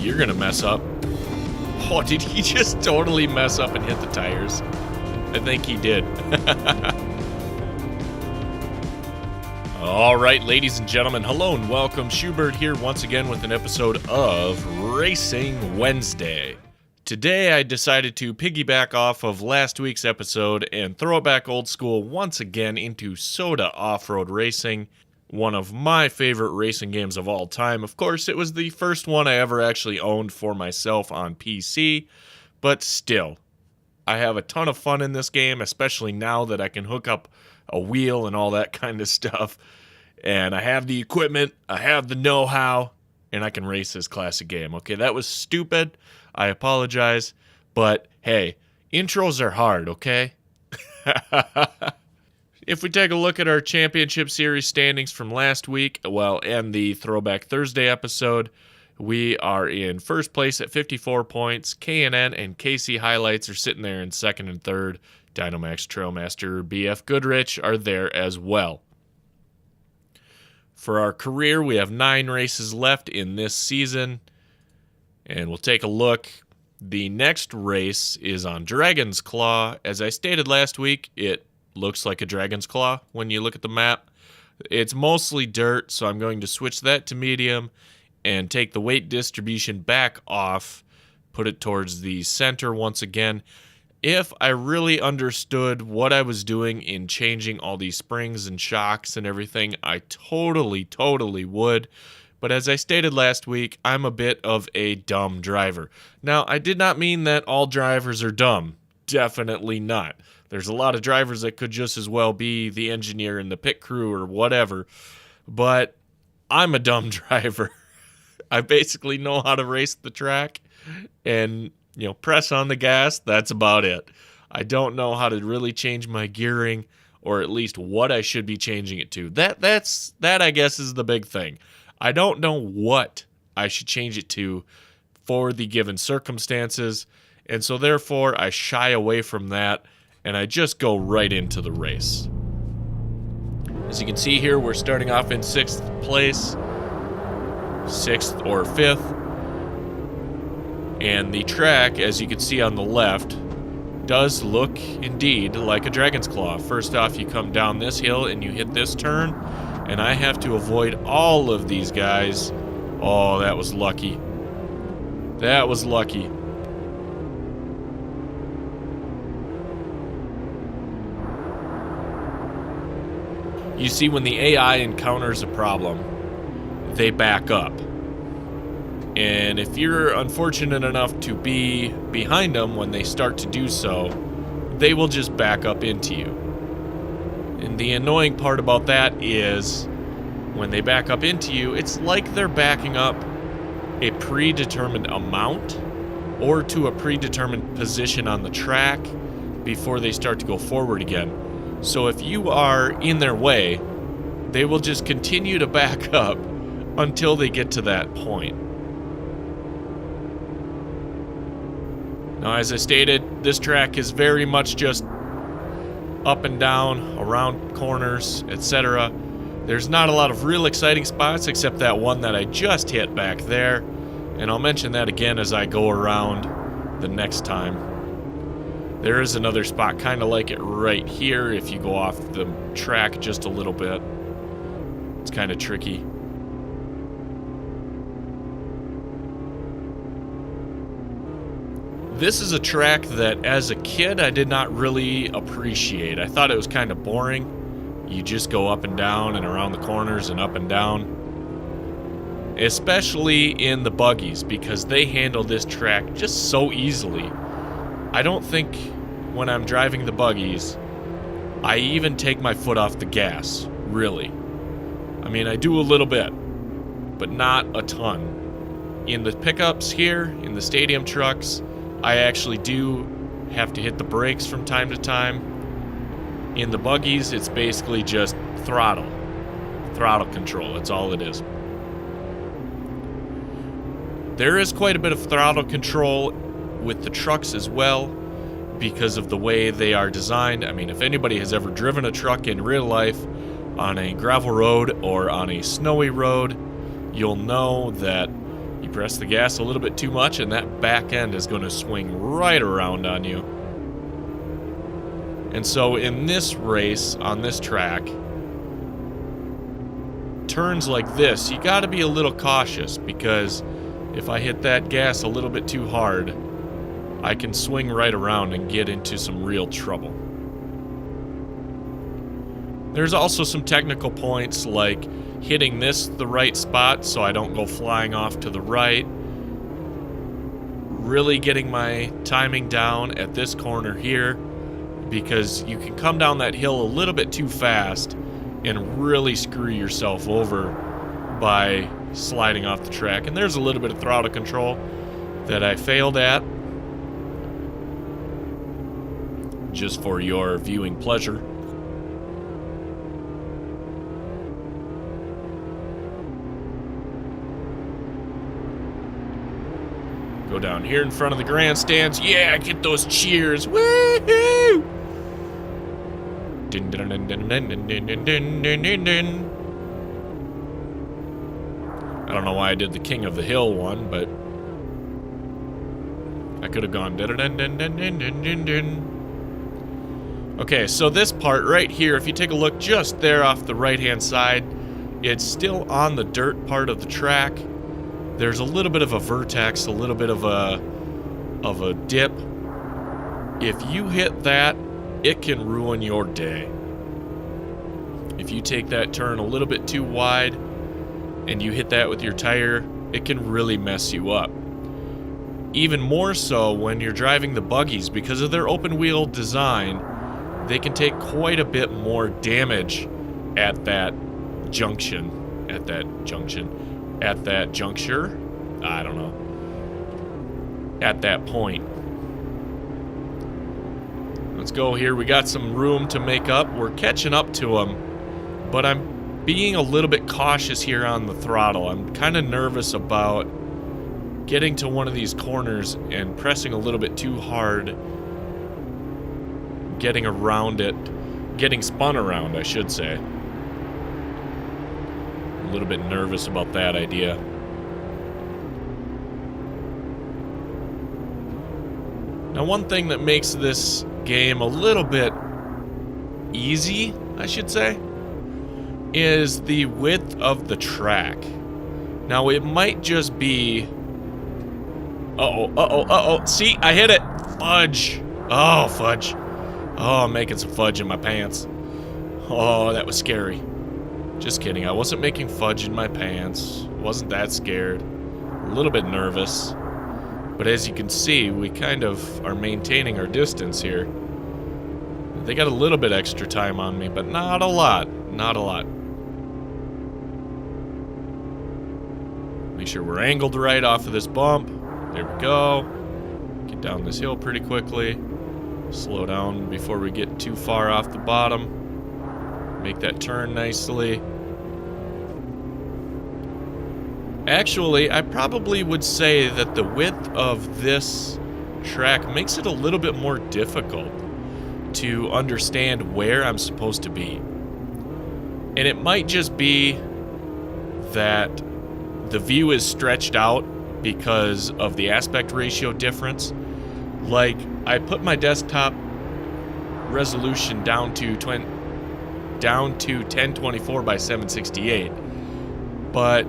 you're gonna mess up. Oh, did he just totally mess up and hit the tires? I think he did. All right, ladies and gentlemen, hello and welcome. Schubert here once again with an episode of Racing Wednesday. Today I decided to piggyback off of last week's episode and throw it back old school once again into SATA off-road racing, one of my favorite racing games of all time. Of course, it was the first one I ever actually owned for myself on PC, but still, I have a ton of fun in this game, especially now that I can hook up a wheel and all that kind of stuff. And I have the equipment, I have the know-how, and I can race this classic game. Okay, that was stupid. I apologize. But, hey, intros are hard, okay? If we take a look at our Championship Series standings from last week, well, and the Throwback Thursday episode, we are in first place at 54 points. K&N and KC Highlights are sitting there in second and third. Dynamax, Trailmaster, BF Goodrich are there as well. For our career, we have 9 races left in this season. And we'll take a look. The next race is on Dragon's Claw. As I stated last week, it looks like a Dragon's Claw when you look at the map. It's mostly dirt, so I'm going to switch that to medium and take the weight distribution back off, put it towards the center once again. If I really understood what I was doing in changing all these springs and shocks and everything, I totally would. But as I stated last week, I'm a bit of a dumb driver. Now, I did not mean that all drivers are dumb. Definitely not. There's a lot of drivers that could just as well be the engineer and the pit crew or whatever. But I'm a dumb driver. I basically know how to race the track and, press on the gas. That's about it. I don't know how to really change my gearing, or at least what I should be changing it to. That I guess is the big thing. I don't know what I should change it to for the given circumstances, and so therefore I shy away from that and I just go right into the race. As you can see here, we're starting off in 6th place, 6th or 5th, and the track, as you can see on the left, does look indeed like a Dragon's Claw. First off, you come down this hill and you hit this turn, and I have to avoid all of these guys. Oh, that was lucky. That was lucky. You see, when the AI encounters a problem, they back up. And if you're unfortunate enough to be behind them when they start to do so, they will just back up into you. And the annoying part about that is when they back up into you, it's like they're backing up a predetermined amount or to a predetermined position on the track before they start to go forward again. So if you are in their way, they will just continue to back up until they get to that point. Now, as I stated, this track is very much just up and down, around corners, etc. There's not a lot of real exciting spots except that one that I just hit back there, and I'll mention that again as I go around the next time. There is another spot kind of like it right here if you go off the track just a little bit. It's kind of tricky. This is a track that, as a kid, I did not really appreciate. I thought it was kind of boring. You just go up and down and around the corners and up and down. Especially in the buggies, because they handle this track just so easily. I don't think when I'm driving the buggies, I even take my foot off the gas, really. I mean, I do a little bit, but not a ton. In the pickups here, in the stadium trucks, I actually do have to hit the brakes from time to time. In the buggies, it's basically just throttle control. That's all it is. There is quite a bit of throttle control with the trucks as well because of the way they are designed. I mean, if anybody has ever driven a truck in real life on a gravel road or on a snowy road, you'll know that You press the gas a little bit too much and that back end is going to swing right around on you. And so in this race, on this track, turns like this, you got to be a little cautious, because if I hit that gas a little bit too hard, I can swing right around and get into some real trouble. There's also some technical points like hitting this the right spot so I don't go flying off to the right. Really getting my timing down at this corner here, because you can come down that hill a little bit too fast and really screw yourself over by sliding off the track. And there's a little bit of throttle control that I failed at, just for your viewing pleasure. Go down here in front of the grandstands. Yeah, get those cheers. Woohoo! Din, din, din, din, din, din, din, din, din, din. I don't know why I did the King of the Hill one, but I could have gone din, din, din, din, din, din, din, din. Okay, so this part right here, if you take a look just there off the right-hand side, it's still on the dirt part of the track. There's a little bit of a vertex, a little bit of a dip. If you hit that, it can ruin your day. If you take that turn a little bit too wide and you hit that with your tire, it can really mess you up. Even more so when you're driving the buggies, because of their open wheel design, they can take quite a bit more damage at that junction. At that juncture? I don't know. At that point. Let's go here. We got some room to make up. We're catching up to them, but I'm being a little bit cautious here on the throttle. I'm kind of nervous about getting to one of these corners and pressing a little bit too hard, getting around it, getting spun around, I should say. A little bit nervous about that idea. Now, one thing that makes this game a little bit easy, I should say, is the width of the track. Now, it might just be... Uh-oh. See, I hit it. Fudge. Oh, fudge. Oh, I'm making some fudge in my pants. Oh, that was scary. Just kidding, I wasn't making fudge in my pants. Wasn't that scared. A little bit nervous. But as you can see, we kind of are maintaining our distance here. They got a little bit extra time on me, but not a lot. Not a lot. Make sure we're angled right off of this bump. There we go. Get down this hill pretty quickly. Slow down before we get too far off the bottom. Make that turn nicely. Actually, I probably would say that the width of this track makes it a little bit more difficult to understand where I'm supposed to be. And it might just be that the view is stretched out because of the aspect ratio difference. Like, I put my desktop resolution down to 1024 by 768, but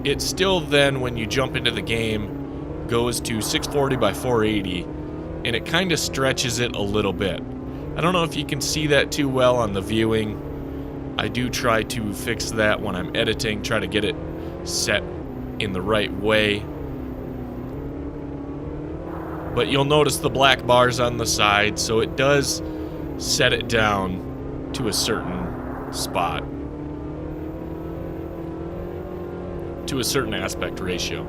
it still then, when you jump into the game, goes to 640 by 480, and it kind of stretches it a little bit. I don't know if you can see that too well on the viewing. I do try to fix that when I'm editing, try to get it set in the right way. But you'll notice the black bars on the side, so it does set it down to a certain spot, to a certain aspect ratio.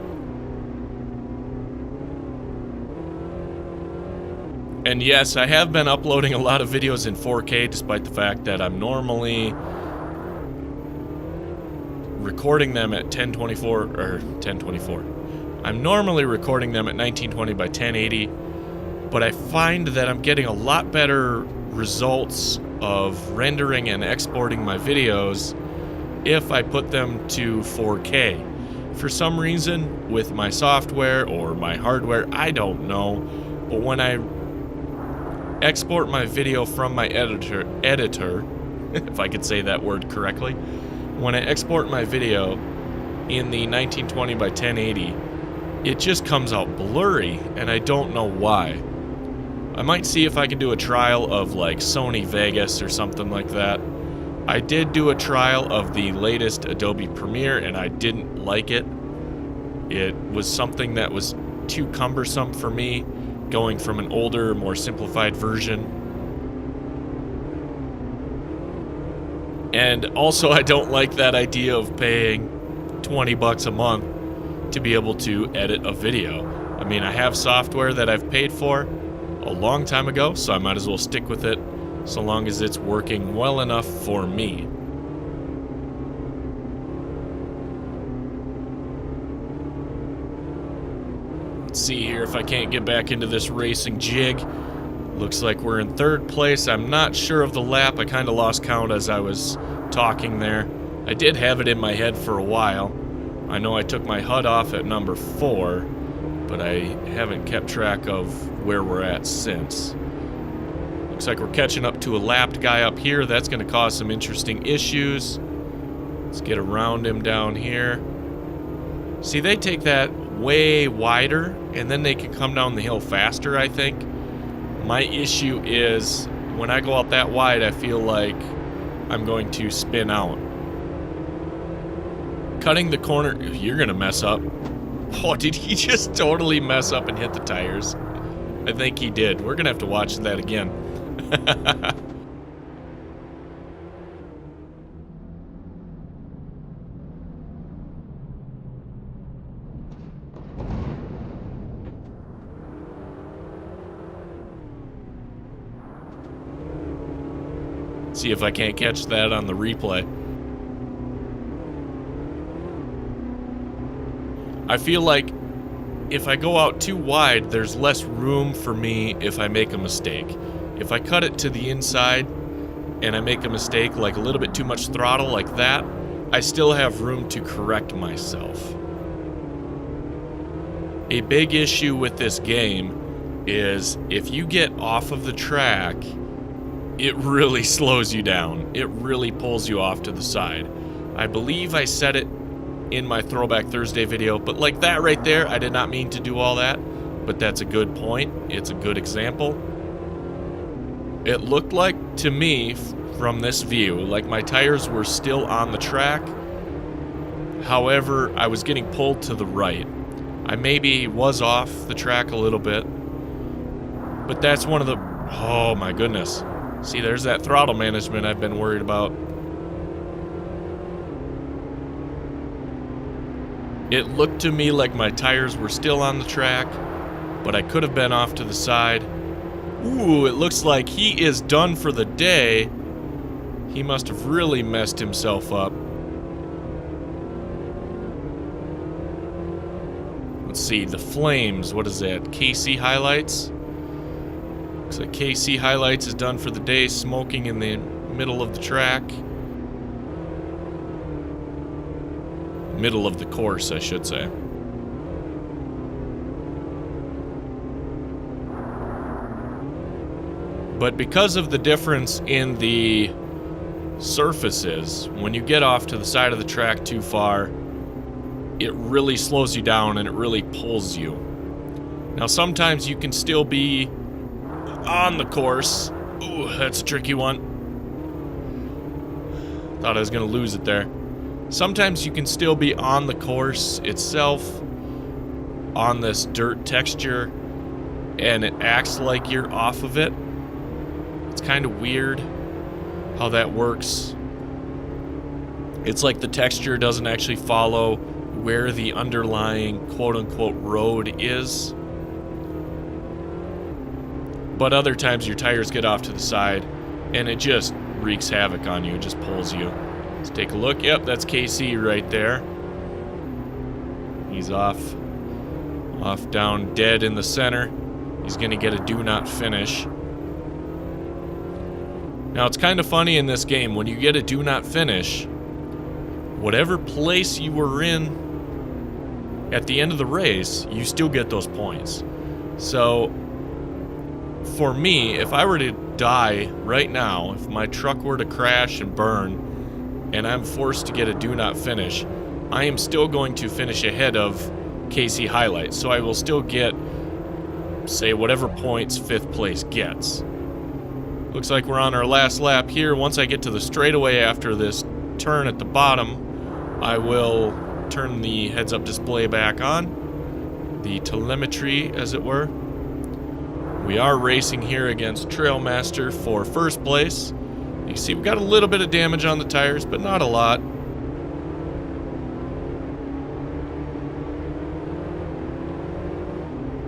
And yes, I have been uploading a lot of videos in 4K, despite the fact that I'm normally recording them at 1024. I'm normally recording them at 1920 by 1080, but I find that I'm getting a lot better results of rendering and exporting my videos if I put them to 4K. For some reason, with my software or my hardware, I don't know, but when I export my video from my editor, if I could say that word correctly, when I export my video in the 1920 by 1080, it just comes out blurry, and I don't know why. I might see if I can do a trial of like Sony Vegas or something like that. I did do a trial of the latest Adobe Premiere, and I didn't like it. It was something that was too cumbersome for me, going from an older, more simplified version. And also, I don't like that idea of paying $20 a month to be able to edit a video. I mean, I have software that I've paid for a long time ago, so I might as well stick with it so long as it's working well enough for me. Let's see here if I can't get back into this racing jig. Looks like we're in third place. I'm not sure of the lap. I kind of lost count as I was talking there. I did have it in my head for a while. I know I took my HUD off at number 4, but I haven't kept track of where we're at since. Looks like we're catching up to a lapped guy up here. That's going to cause some interesting issues. Let's get around him down here. See, they take that way wider, and then they can come down the hill faster, I think. My issue is, when I go out that wide, I feel like I'm going to spin out. Cutting the corner, you're going to mess up. Oh, did he just totally mess up and hit the tires? I think he did. We're going to have to watch that again. See if I can't catch that on the replay. I feel like if I go out too wide, there's less room for me if I make a mistake. If I cut it to the inside and I make a mistake, like a little bit too much throttle like that, I still have room to correct myself. A big issue with this game is if you get off of the track, it really slows you down. It really pulls you off to the side. I believe I said it in my Throwback Thursday video, but like that right there, I did not mean to do all that, but that's a good point. It's a good example. It looked like, to me, from this view, like my tires were still on the track. However, I was getting pulled to the right. I maybe was off the track a little bit, but that's one of the... Oh my goodness. See, there's that throttle management I've been worried about. It looked to me like my tires were still on the track, but I could have been off to the side. Ooh, it looks like he is done for the day. He must have really messed himself up. Let's see, the flames, what is that? KC Highlights? Looks like KC Highlights is done for the day, smoking in the middle of the track. Middle of the course, I should say. But because of the difference in the surfaces, when you get off to the side of the track too far, it really slows you down and it really pulls you. Now sometimes you can still be on the course. Ooh, that's a tricky one. Thought I was gonna lose it there. Sometimes you can still be on the course itself, on this dirt texture, and it acts like you're off of it. It's kind of weird how that works. It's like the texture doesn't actually follow where the underlying quote-unquote road is. But other times your tires get off to the side and it just wreaks havoc on you. It just pulls you. Let's take a look. Yep, that's KC right there. He's off down dead in the center. He's gonna get a do not finish. Now it's kind of funny in this game, when you get a do not finish, whatever place you were in at the end of the race, you still get those points. So, for me, if I were to die right now, if my truck were to crash and burn, and I'm forced to get a do not finish, I am still going to finish ahead of KC Highlight. So I will still get, say, whatever points 5th place gets. Looks like we're on our last lap here. Once I get to the straightaway after this turn at the bottom, I will turn the heads-up display back on. The telemetry, as it were. We are racing here against Trailmaster for 1st place. You can see we got a little bit of damage on the tires, but not a lot.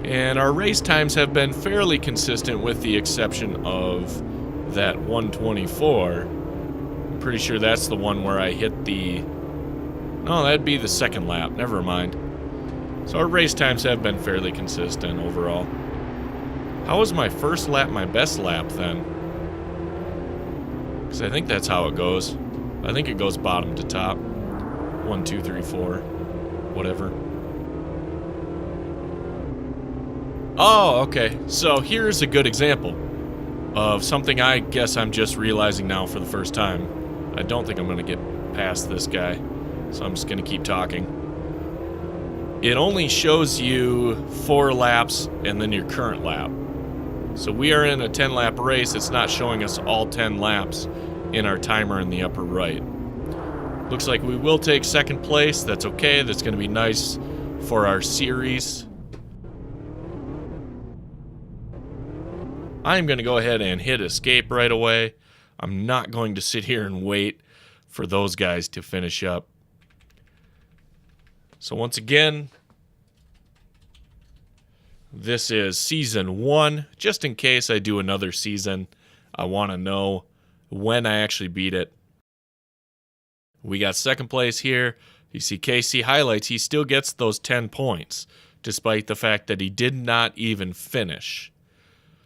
And our race times have been fairly consistent with the exception of that 124. I'm pretty sure that's the one where I hit the... No, that'd be the 2nd lap. Never mind. So our race times have been fairly consistent overall. How was my 1st lap my best lap then? Because I think that's how it goes. I think it goes bottom to top. 1, 2, 3, 4. Whatever. Oh, okay. So here's a good example of something I guess I'm just realizing now for the first time. I don't think I'm going to get past this guy, so I'm just going to keep talking. It only shows you 4 laps and then your current lap. So we are in a 10-lap race. It's not showing us all 10 laps in our timer in the upper right. Looks like we will take 2nd place. That's okay. That's going to be nice for our series. I'm going to go ahead and hit escape right away. I'm not going to sit here and wait for those guys to finish up. So once again, this is season 1. Just in case I do another season, I want to know when I actually beat it. We got 2nd place here. You see KC Highlights. He still gets those 10 points, despite the fact that he did not even finish.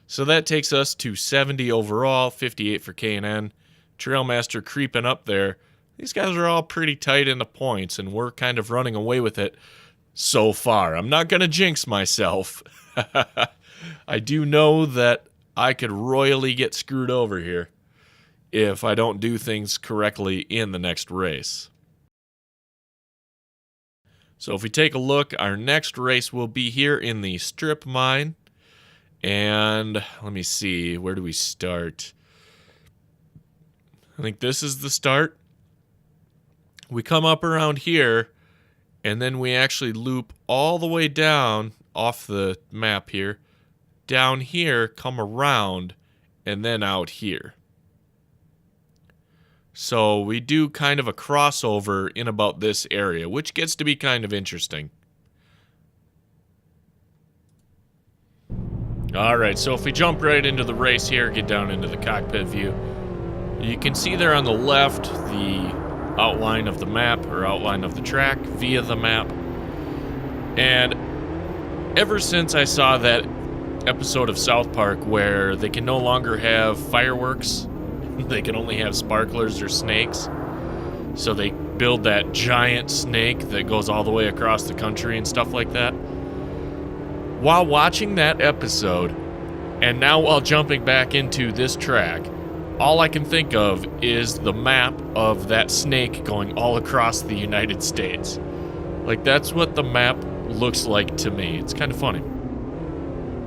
So that takes us to 70 overall, 58 for K&N. Trailmaster creeping up there. These guys are all pretty tight in the points, and we're kind of running away with it so far. I'm not going to jinx myself. I do know that I could royally get screwed over here if I don't do things correctly in the next race. So if we take a look, our next race will be here in the strip mine. And let me see, where do we start? I think this is the start. We come up around here, and then we actually loop all the way down off the map here, down here, come around, and then out here. So we do kind of a crossover in about this area, which gets to be kind of interesting. Alright, so if we jump right into the race here, get down into the cockpit view, you can see there on the left the outline of the map, or outline of the track via the map. And ever since I saw that episode of South Park where they can no longer have fireworks, they can only have sparklers or snakes, so they build that giant snake that goes all the way across the country and stuff like that. While watching that episode, and now while jumping back into this track, all I can think of is the map of that snake going all across the United States. Like, that's what the map looks like to me. It's kind of funny.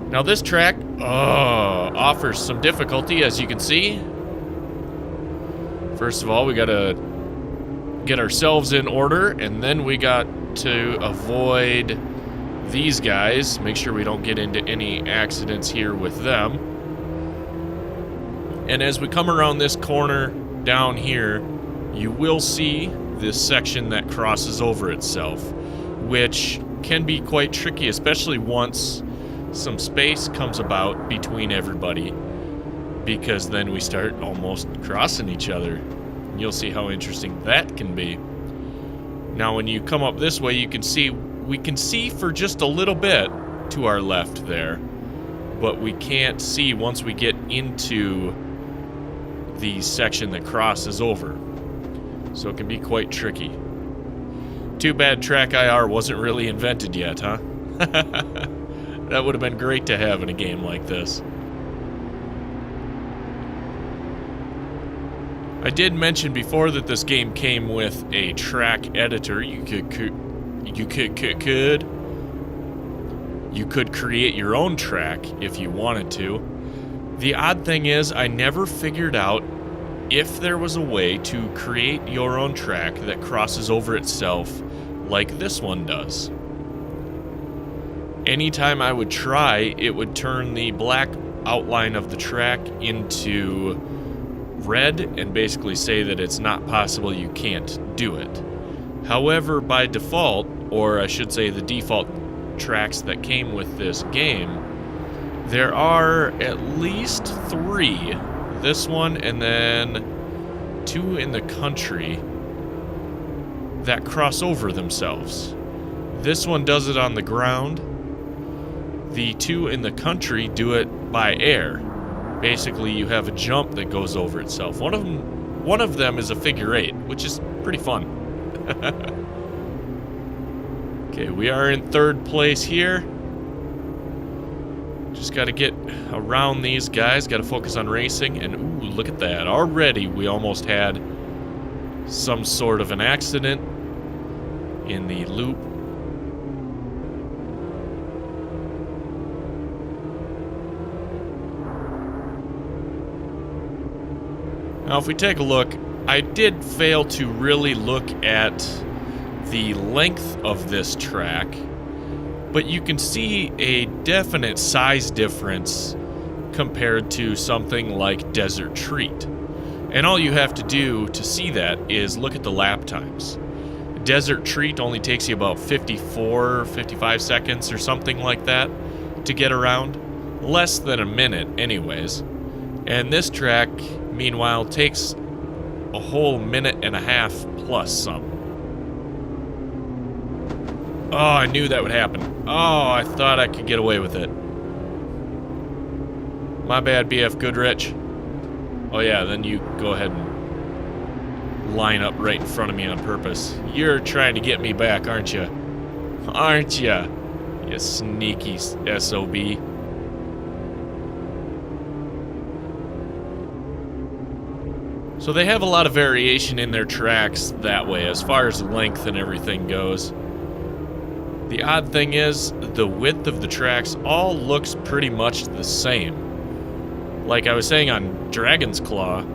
Now this track offers some difficulty, as you can see. First of all, we gotta get ourselves in order, and then we got to avoid these guys, make sure we don't get into any accidents here with them. And as we come around this corner down here, you will see this section that crosses over itself, which can be quite tricky, especially once some space comes about between everybody, because then we start almost crossing each other. You'll see how interesting that can be. Now when you come up this way, you can see we can see for just a little bit to our left there, but we can't see once we get into the section that crosses over. So it can be quite tricky. Too bad track IR wasn't really invented yet, huh? That would have been great to have in a game like this. I did mention before that this game came with a track editor. You could create your own track if you wanted to. The odd thing is, I never figured out if there was a way to create your own track that crosses over itself like this one does. Anytime I would try, it would turn the black outline of the track into red and basically say that it's not possible, you can't do it. However, by default, or I should say the default tracks that came with this game, there are at least 3. This one and then 2 in the country that cross over themselves. This one does it on the ground. The 2 in the country do it by air. Basically, you have a jump that goes over itself. One of them is a figure 8, which is pretty fun. Okay, we are in 3rd place here. Just got to get around these guys. Got to focus on racing. And ooh, look at that. Already we almost had some sort of an accident in the loop. Now, if we take a look, I did fail to really look at the length of this track, but you can see a definite size difference compared to something like Desert Treat. And all you have to do to see that is look at the lap times. Desert Treat only takes you about 54, 55 seconds or something like that to get around. Less than a minute anyways. And this track, meanwhile, takes a whole minute and a half plus some. Oh, I knew that would happen. Oh, I thought I could get away with it. My bad, BF Goodrich. Oh yeah, then you go ahead and line up right in front of me on purpose. You're trying to get me back, aren't you? Aren't you? You sneaky SOB. So they have a lot of variation in their tracks that way, as far as length and everything goes. The odd thing is, the width of the tracks all looks pretty much the same. Like I was saying on Dragon's Claw,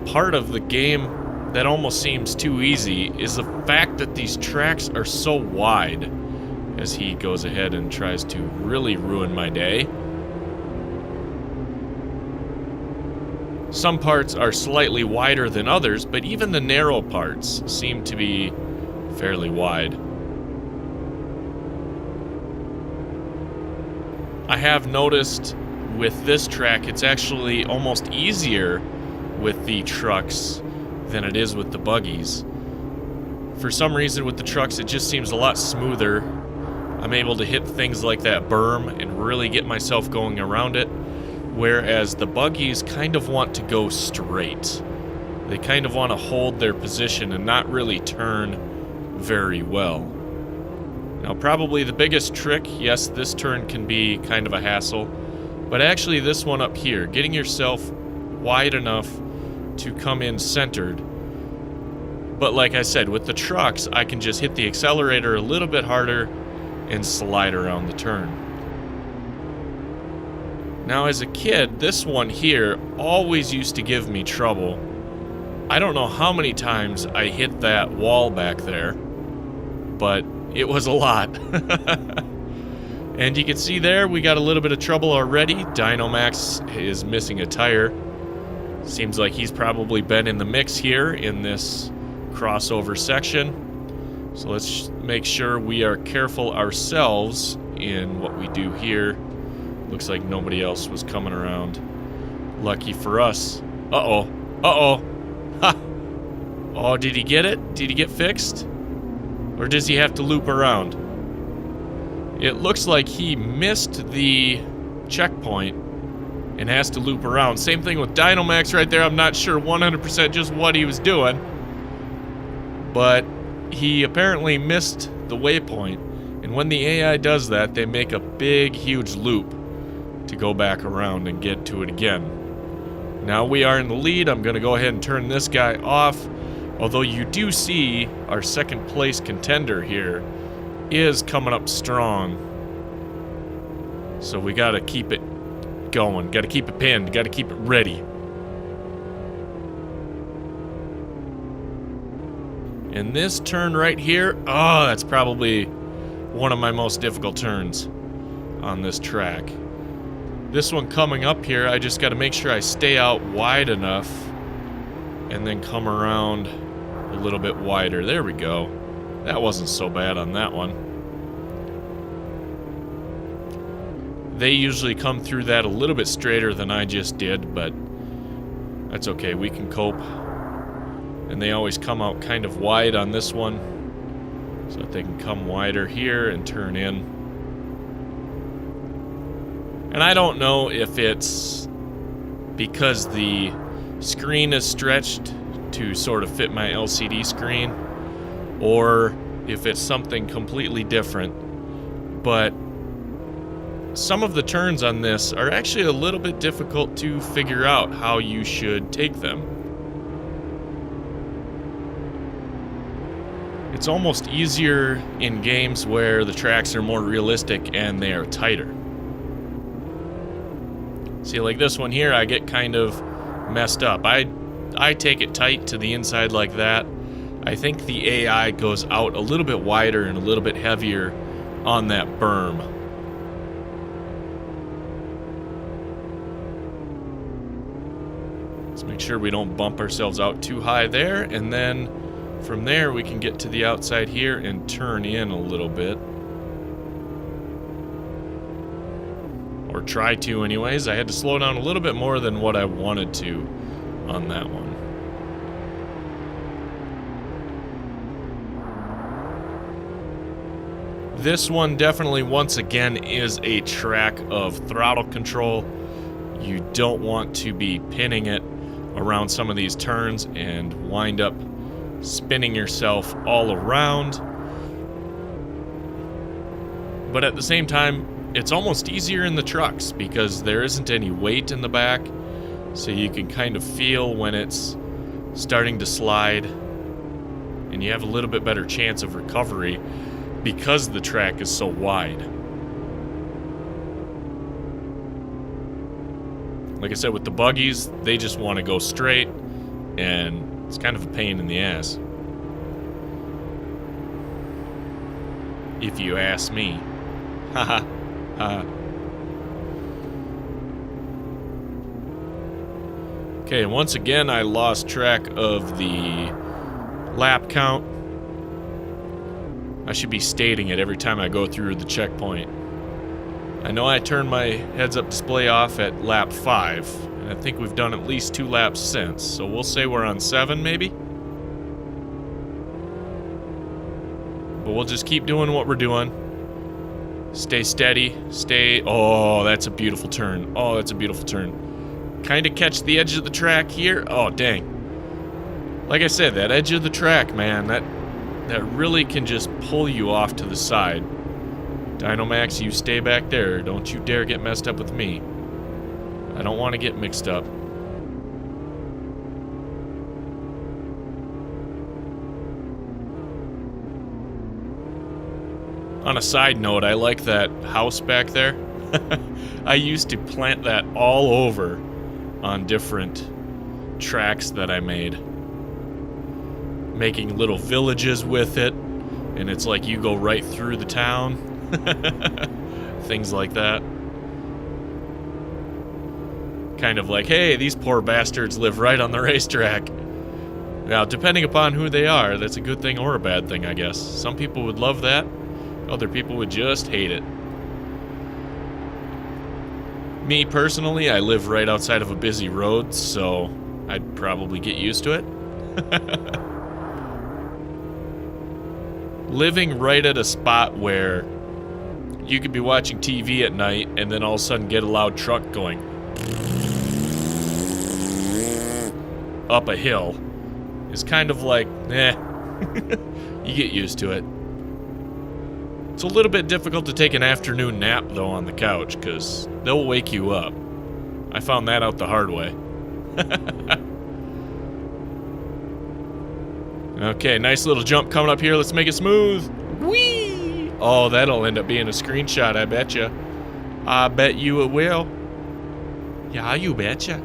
part of the game that almost seems too easy is the fact that these tracks are so wide, as he goes ahead and tries to really ruin my day. Some parts are slightly wider than others, but even the narrow parts seem to be fairly wide. I have noticed with this track, it's actually almost easier with the trucks than it is with the buggies. For some reason with the trucks, it just seems a lot smoother. I'm able to hit things like that berm and really get myself going around it, whereas the buggies kind of want to go straight. They kind of want to hold their position and not really turn very well. Now, probably the biggest trick, yes, this turn can be kind of a hassle, but actually this one up here, getting yourself wide enough to come in centered. But like I said, with the trucks, I can just hit the accelerator a little bit harder and slide around the turn. Now, as a kid, this one here always used to give me trouble. I don't know how many times I hit that wall back there, but it was a lot. And you can see there, we got a little bit of trouble already. Dynamax is missing a tire. Seems like he's probably been in the mix here in this crossover section. So let's make sure we are careful ourselves in what we do here. Looks like nobody else was coming around. Lucky for us. Uh-oh. Uh-oh. Ha! Oh, did he get it? Did he get fixed? Or does he have to loop around? It looks like he missed the checkpoint and has to loop around. Same thing with Dynamax right there. I'm not sure 100% just what he was doing. But he apparently missed the waypoint, and when the AI does that, they make a big, huge loop to go back around and get to it again. Now we are in the lead. I'm going to go ahead and turn this guy off, although you do see our second place contender here is coming up strong. So we got to keep it going, got to keep it pinned, got to keep it ready. And this turn right here, oh, that's probably one of my most difficult turns on this track. This one coming up here, I just got to make sure I stay out wide enough and then come around a little bit wider. There we go. That wasn't so bad on that one. They usually come through that a little bit straighter than I just did, but that's okay. We can cope. And they always come out kind of wide on this one, so that they can come wider here and turn in. And I don't know if it's because the screen is stretched to sort of fit my LCD screen, or if it's something completely different, but some of the turns on this are actually a little bit difficult to figure out how you should take them. It's almost easier in games where the tracks are more realistic and they are tighter. See, like this one here, I get kind of messed up. I take it tight to the inside like that. I think the AI goes out a little bit wider and a little bit heavier on that berm. Let's make sure we don't bump ourselves out too high there, and then from there we can get to the outside here and turn in a little bit. Or try to anyways. I had to slow down a little bit more than what I wanted to on that one. This one definitely, once again, is a track of throttle control. You don't want to be pinning it around some of these turns and wind up spinning yourself all around. But at the same time, it's almost easier in the trucks because there isn't any weight in the back, so you can kind of feel when it's starting to slide, and you have a little bit better chance of recovery because the track is so wide. Like I said, with the buggies, they just want to go straight, and it's kind of a pain in the ass, if you ask me. Haha. Okay, once again, I lost track of the lap count. I should be stating it every time I go through the checkpoint. I know I turned my heads-up display off at lap 5, and I think we've done at least 2 laps since, so we'll say we're on 7, maybe? But we'll just keep doing what we're doing. Stay steady, stay... Oh, that's a beautiful turn. Oh, that's a beautiful turn. Kind of catch the edge of the track here. Oh, dang. Like I said, that edge of the track, man, that really can just pull you off to the side. Dynamax, you stay back there. Don't you dare get messed up with me. I don't want to get mixed up. On a side note, I like that house back there. I used to plant that all over on different tracks that I made. Making little villages with it, and it's like you go right through the town. Things like that. Kind of like, hey, these poor bastards live right on the racetrack. Now, depending upon who they are, that's a good thing or a bad thing, I guess. Some people would love that. Other people would just hate it. Me, personally, I live right outside of a busy road, so I'd probably get used to it. Living right at a spot where you could be watching TV at night and then all of a sudden get a loud truck going up a hill is kind of like, eh. You get used to it. It's a little bit difficult to take an afternoon nap, though, on the couch, because they'll wake you up. I found that out the hard way. Okay, nice little jump coming up here. Let's make it smooth. Whee! Oh, that'll end up being a screenshot, I betcha. I bet you it will. Yeah, you betcha.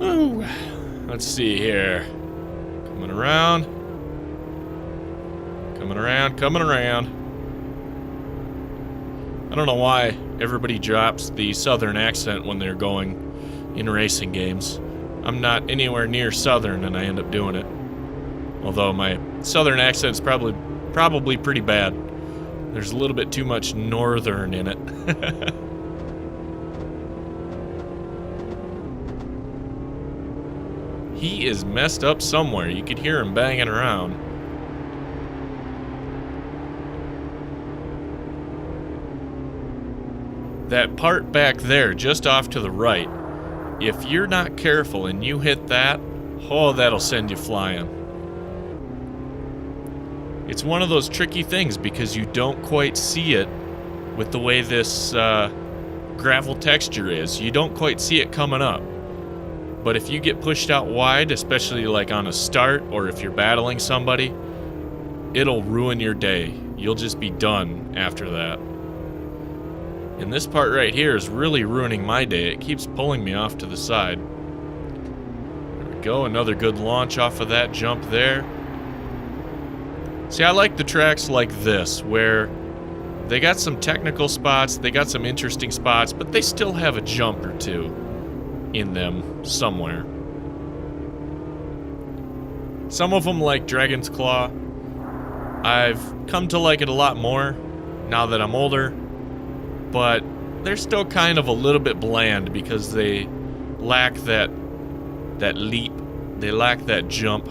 Ooh. Let's see here. Coming around. Coming around, coming around. I don't know why everybody drops the southern accent when they're going in racing games. I'm not anywhere near southern and I end up doing it. Although my southern accent's probably pretty bad. There's a little bit too much northern in it. He is messed up somewhere. You could hear him banging around. That part back there, just off to the right, if you're not careful and you hit that, oh, that'll send you flying. It's one of those tricky things because you don't quite see it with the way this gravel texture is. You don't quite see it coming up. But if you get pushed out wide, especially like on a start or if you're battling somebody, it'll ruin your day. You'll just be done after that. And this part right here is really ruining my day. It keeps pulling me off to the side. There we go, another good launch off of that jump there. See, I like the tracks like this, where they got some technical spots, they got some interesting spots, but they still have a jump or two in them somewhere. Some of them, like Dragon's Claw, I've come to like it a lot more now that I'm older, but they're still kind of a little bit bland because they lack that leap, they lack that jump,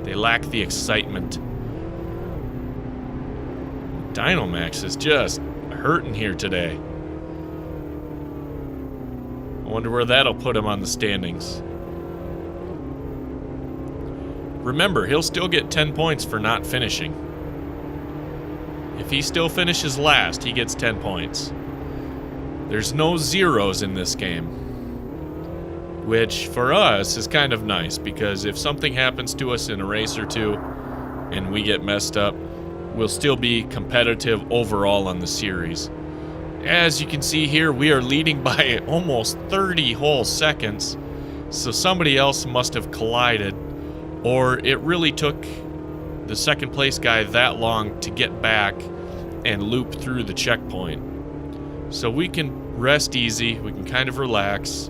they lack the excitement. Dynamax is just hurting here today. I wonder where that'll put him on the standings. Remember, he'll still get 10 points for not finishing. If he still finishes last, he gets 10 points. There's no zeros in this game, which for us is kind of nice because if something happens to us in a race or two and we get messed up, we'll still be competitive overall on the series. As you can see here, we are leading by almost 30 whole seconds, so somebody else must have collided, or it really took the second place guy that long to get back and loop through the checkpoint. So we can rest easy, we can kind of relax.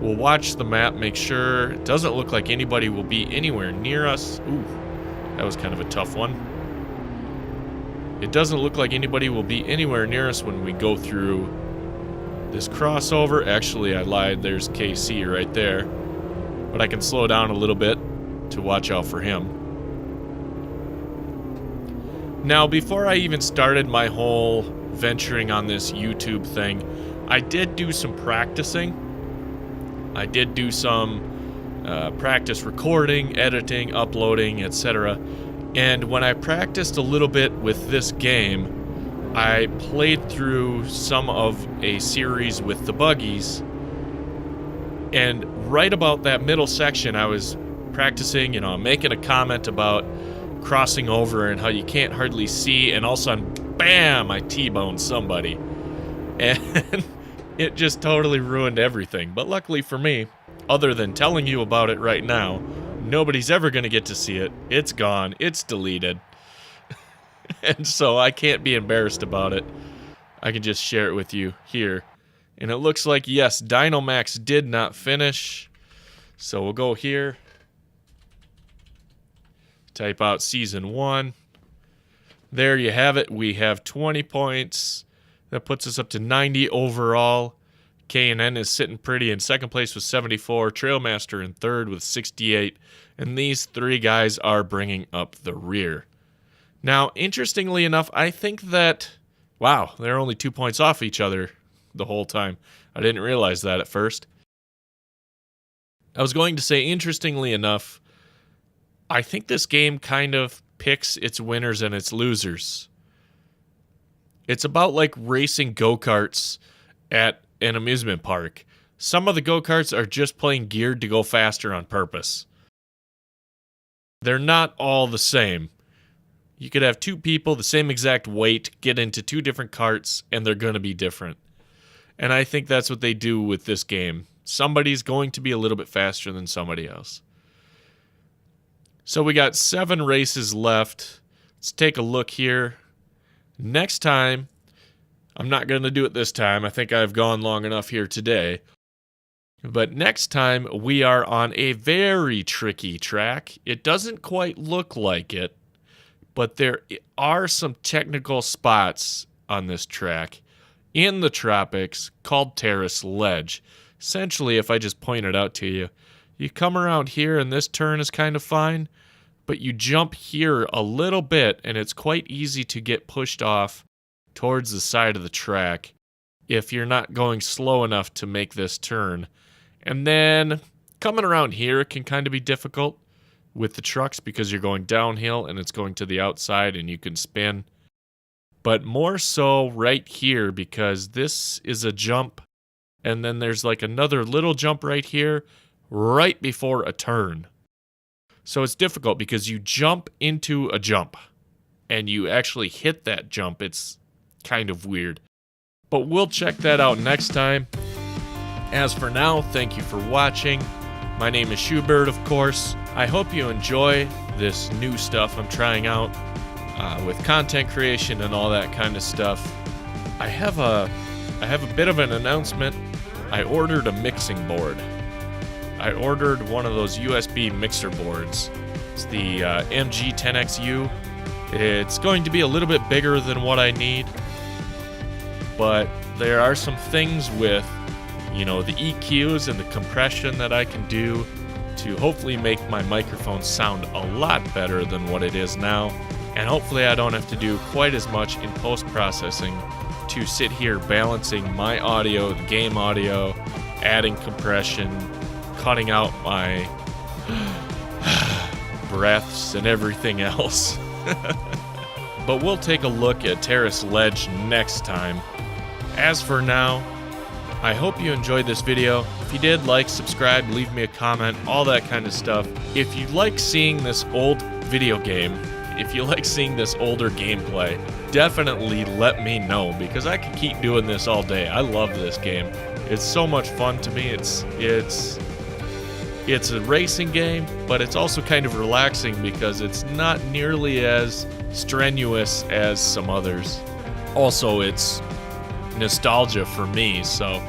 We'll watch the map, make sure it doesn't look like anybody will be anywhere near us. Ooh, that was kind of a tough one. It doesn't look like anybody will be anywhere near us when we go through this crossover. Actually, I lied. There's KC right there. But I can slow down a little bit to watch out for him. Now, before I even started my whole venturing on this YouTube thing, I did do some practicing. I did do some practice recording, editing, uploading, etc. And when I practiced a little bit with this game, I played through some of a series with the buggies. And right about that middle section, I was practicing, making a comment about crossing over and how you can't hardly see, and all of a sudden, bam, I T-boned somebody. And it just totally ruined everything. But luckily for me, other than telling you about it right now, nobody's ever going to get to see it. It's gone. It's deleted. And so I can't be embarrassed about it. I can just share it with you here. And it looks like, yes, Dynamax did not finish. So we'll go here. Type out Season 1. There you have it. We have 20 points. That puts us up to 90 overall. K&N is sitting pretty in second place with 74. Trailmaster in third with 68. And these three guys are bringing up the rear. Now, interestingly enough, I think that... Wow, they're only 2 points off each other the whole time. I didn't realize that at first. I was going to say, interestingly enough, I think this game kind of picks its winners and its losers. It's about like racing go-karts at an amusement park. Some of the go-karts are just plain geared to go faster on purpose. They're not all the same. You could have two people, the same exact weight, get into two different carts, and they're going to be different. And I think that's what they do with this game. Somebody's going to be a little bit faster than somebody else. So we got 7 races left. Let's take a look here. Next time, I'm not going to do it this time. I think I've gone long enough here today. But next time, we are on a very tricky track. It doesn't quite look like it, but there are some technical spots on this track in the tropics called Terrace Ledge. Essentially, if I just point it out to you, you come around here and this turn is kind of fine, but you jump here a little bit and it's quite easy to get pushed off towards the side of the track if you're not going slow enough to make this turn. And then coming around here can kind of be difficult with the trucks because you're going downhill and it's going to the outside and you can spin. But more so right here because this is a jump and then there's like another little jump right here right before a turn. So it's difficult because you jump into a jump and you actually hit that jump. It's kind of weird. But we'll check that out next time. As for now, thank you for watching. My name is Schu, of course. I hope you enjoy this new stuff I'm trying out with content creation and all that kind of stuff. I have a bit of an announcement. I ordered a mixing board. I ordered one of those USB mixer boards. It's the MG10XU. It's going to be a little bit bigger than what I need, but there are some things with, you know, the EQs and the compression that I can do to hopefully make my microphone sound a lot better than what it is now. And hopefully I don't have to do quite as much in post-processing to sit here balancing my audio, the game audio, adding compression, cutting out my breaths and everything else. But we'll take a look at Terrace Ledge next time. As for now, I hope you enjoyed this video. If you did, like, subscribe, leave me a comment, all that kind of stuff. If you like seeing this old video game, if you like seeing this older gameplay, definitely let me know because I could keep doing this all day. I love this game. It's so much fun to me. It's a racing game, but it's also kind of relaxing because it's not nearly as strenuous as some others. Also, it's nostalgia for me, so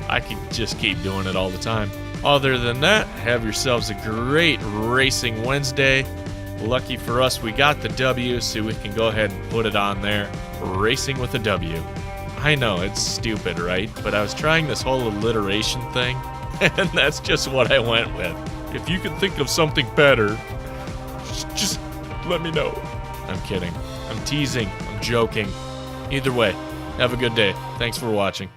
I could just keep doing it all the time. Other than that, have yourselves a great Racing Wednesday. Lucky for us, we got the W, so we can go ahead and put it on there. Racing with a W. I know, it's stupid, right? But I was trying this whole alliteration thing, and that's just what I went with. If you can think of something better, just let me know. I'm kidding. I'm teasing. I'm joking. Either way, have a good day. Thanks for watching.